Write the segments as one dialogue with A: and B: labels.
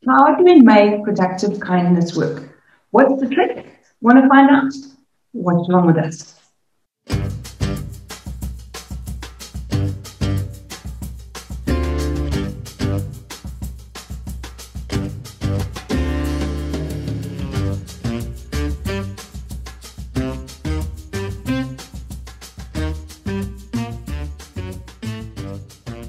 A: How do we make productive kindness work? What's the trick? Want to find out? What's wrong with us?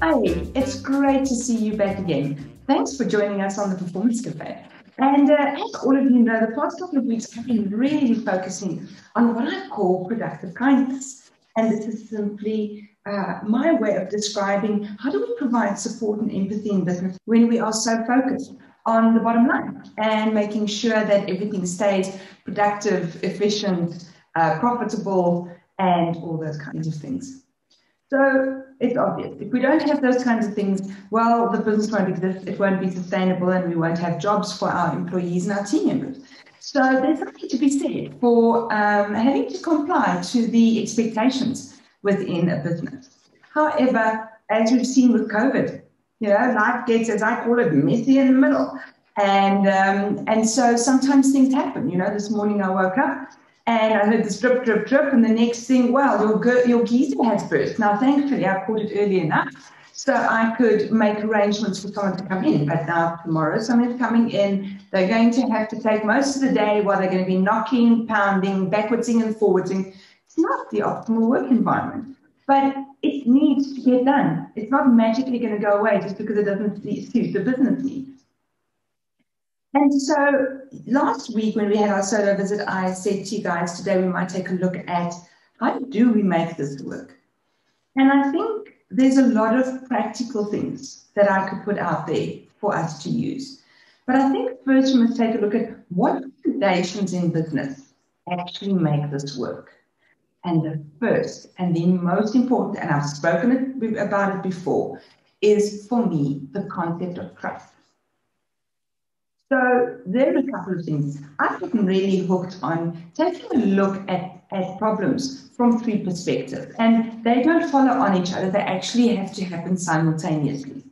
A: Hi, it's great to see you back again. Thanks for joining us on the Performance Cafe. And as all of you know, the past couple of weeks I've been really focusing on what I call productive kindness. And this is simply my way of describing how do we provide support and empathy in business when we are so focused on the bottom line and making sure that everything stays productive, efficient, profitable, and all those kinds of things. So it's obvious. If we don't have those kinds of things, well, the business won't exist, it won't be sustainable, and we won't have jobs for our employees and our team members. So there's something to be said for having to comply to the expectations within a business. However, as we've seen with COVID, life gets, as I call it, messy in the middle. And so sometimes things happen. This morning I woke up and I heard this drip, drip, drip, and the next thing, well, your geyser has burst. Now, thankfully, I caught it early enough, so I could make arrangements for someone to come in. But now tomorrow, someone's coming in. They're going to have to take most of the day while they're going to be knocking, pounding, backwardsing and forwardsing. It's not the optimal work environment, but it needs to get done. It's not magically going to go away just because it doesn't suit the business needs. And so last week when we had our solo visit, I said to you guys, today we might take a look at how do we make this work? And I think there's a lot of practical things that I could put out there for us to use. But I think first we must take a look at what foundations in business actually make this work. And the first and the most important, and I've spoken about it before, is for me the concept of trust. So there are a couple of things. I've gotten really hooked on taking a look at problems from three perspectives, and they don't follow on each other. They actually have to happen simultaneously.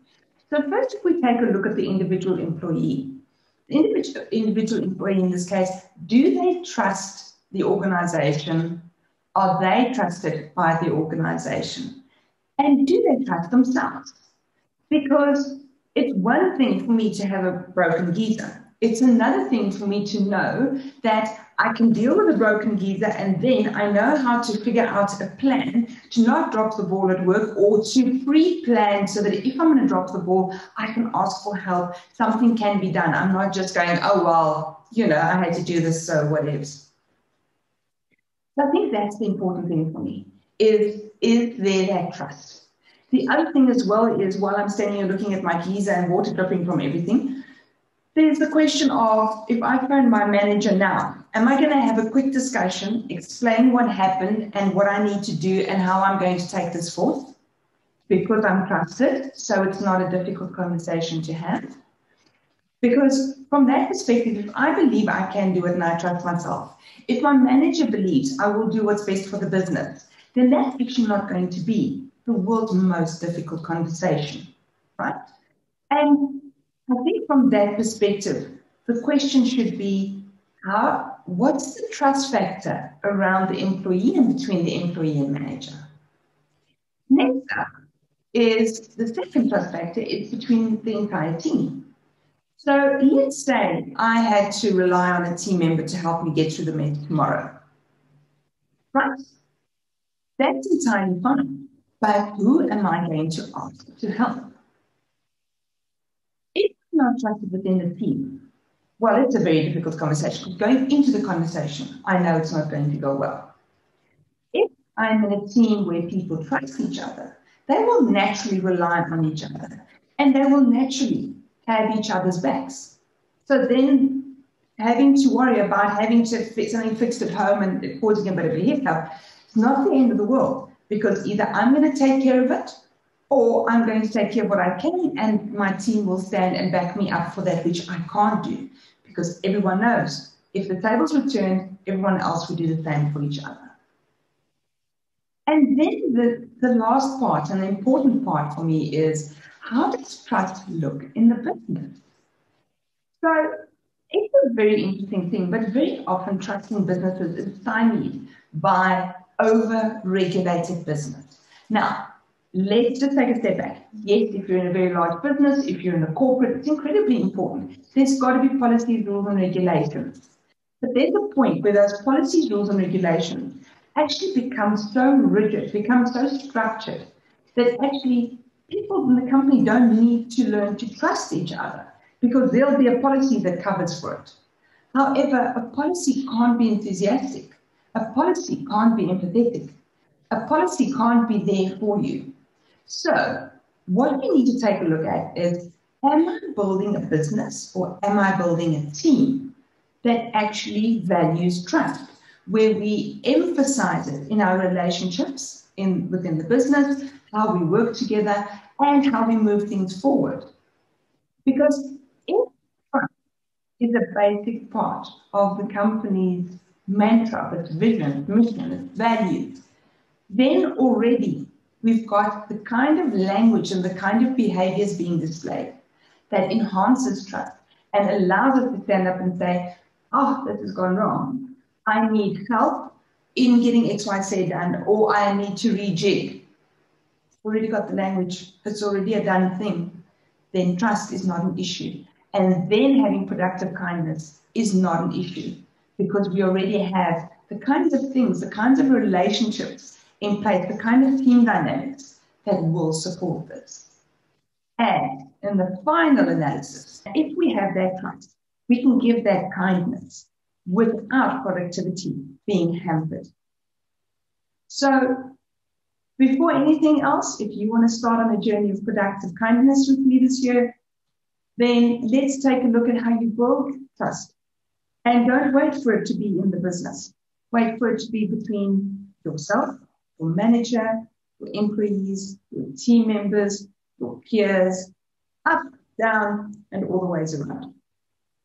A: So first, if we take a look at the individual employee, the individual employee in this case, do they trust the organization? Are they trusted by the organization? And do they trust themselves? Because it's one thing for me to have a broken geyser. It's another thing for me to know that I can deal with a broken geyser and then I know how to figure out a plan to not drop the ball at work or to pre-plan so that if I'm going to drop the ball, I can ask for help. Something can be done. I'm not just going, oh, well, I had to do this, so whatever. So I think that's the important thing for me, is there that trust? The other thing as well is while I'm standing here looking at my geyser and water dripping from everything, there's the question of if I phone my manager now, am I going to have a quick discussion, explain what happened and what I need to do and how I'm going to take this forth? Because I'm trusted, so it's not a difficult conversation to have. Because from that perspective, if I believe I can do it and I trust myself, if my manager believes I will do what's best for the business, then that's actually not going to be the world's most difficult conversation, right? And I think from that perspective, the question should be, what's the trust factor around the employee and between the employee and manager? Next up is the second trust factor, it's between the entire team. So let's say I had to rely on a team member to help me get through the mess tomorrow, right? That's entirely fine. But who am I going to ask to help? If I'm not trusted within the team, well, it's a very difficult conversation. Going into the conversation, I know it's not going to go well. If I'm in a team where people trust each other, they will naturally rely on each other and they will naturally have each other's backs. So then having to worry about having to fix something fixed at home and causing a bit of a hiccup, it's not the end of the world because either I'm going to take care of it or I'm going to take care of what I can and my team will stand and back me up for that which I can't do because everyone knows if the tables were turned, everyone else would do the same for each other. And then the last part and the important part for me is how does trust look in the business? So it's a very interesting thing, but very often trust in businesses is stymied by over-regulated business. Now, let's just take a step back. Yes, if you're in a very large business, if you're in a corporate, it's incredibly important. There's got to be policies, rules, and regulations. But there's a point where those policies, rules, and regulations actually become so rigid, become so structured, that actually people in the company don't need to learn to trust each other because there'll be a policy that covers for it. However, a policy can't be enthusiastic. A policy can't be empathetic. A policy can't be there for you. So what we need to take a look at is, am I building a business or am I building a team that actually values trust, where we emphasize it in our relationships within the business, how we work together, and how we move things forward? Because if trust is a basic part of the company's mantra, its vision, mission, its values, then already we've got the kind of language and the kind of behaviors being displayed that enhances trust and allows us to stand up and say, oh, this has gone wrong. I need help in getting XYZ done, or I need to rejig. Already got the language, it's already a done thing. Then trust is not an issue. And then having productive kindness is not an issue, because we already have the kinds of things, the kinds of relationships in place, the kind of team dynamics that will support this. And in the final analysis, if we have that trust, we can give that kindness without productivity being hampered. So before anything else, if you want to start on a journey of productive kindness with me this year, then let's take a look at how you build trust. And don't wait for it to be in the business. Wait for it to be between yourself, your manager, your employees, your team members, your peers, up, down, and all the ways around.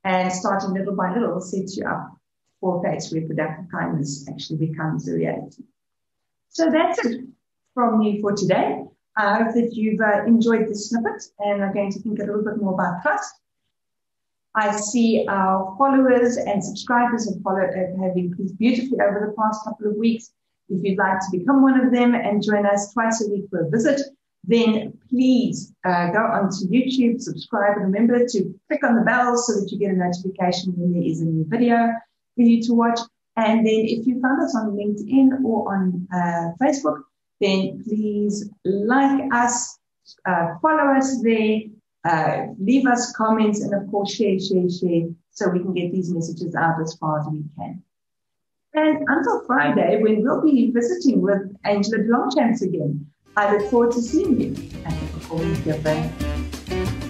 A: And starting little by little sets you up for a place where productive kindness actually becomes a reality. So that's it from me for today. I hope that you've enjoyed this snippet and are going to think a little bit more about trust. I see our followers and subscribers have increased beautifully over the past couple of weeks. If you'd like to become one of them and join us twice a week for a visit, then please go onto YouTube, subscribe, and remember to click on the bell so that you get a notification when there is a new video for you to watch. And then if you found us on LinkedIn or on Facebook, then please like us, follow us there, leave us comments, and of course share, so we can get these messages out as far as we can. And until Friday, when we'll be visiting with Angela de Longchamps again, I look forward to seeing you at the Performance Cafe.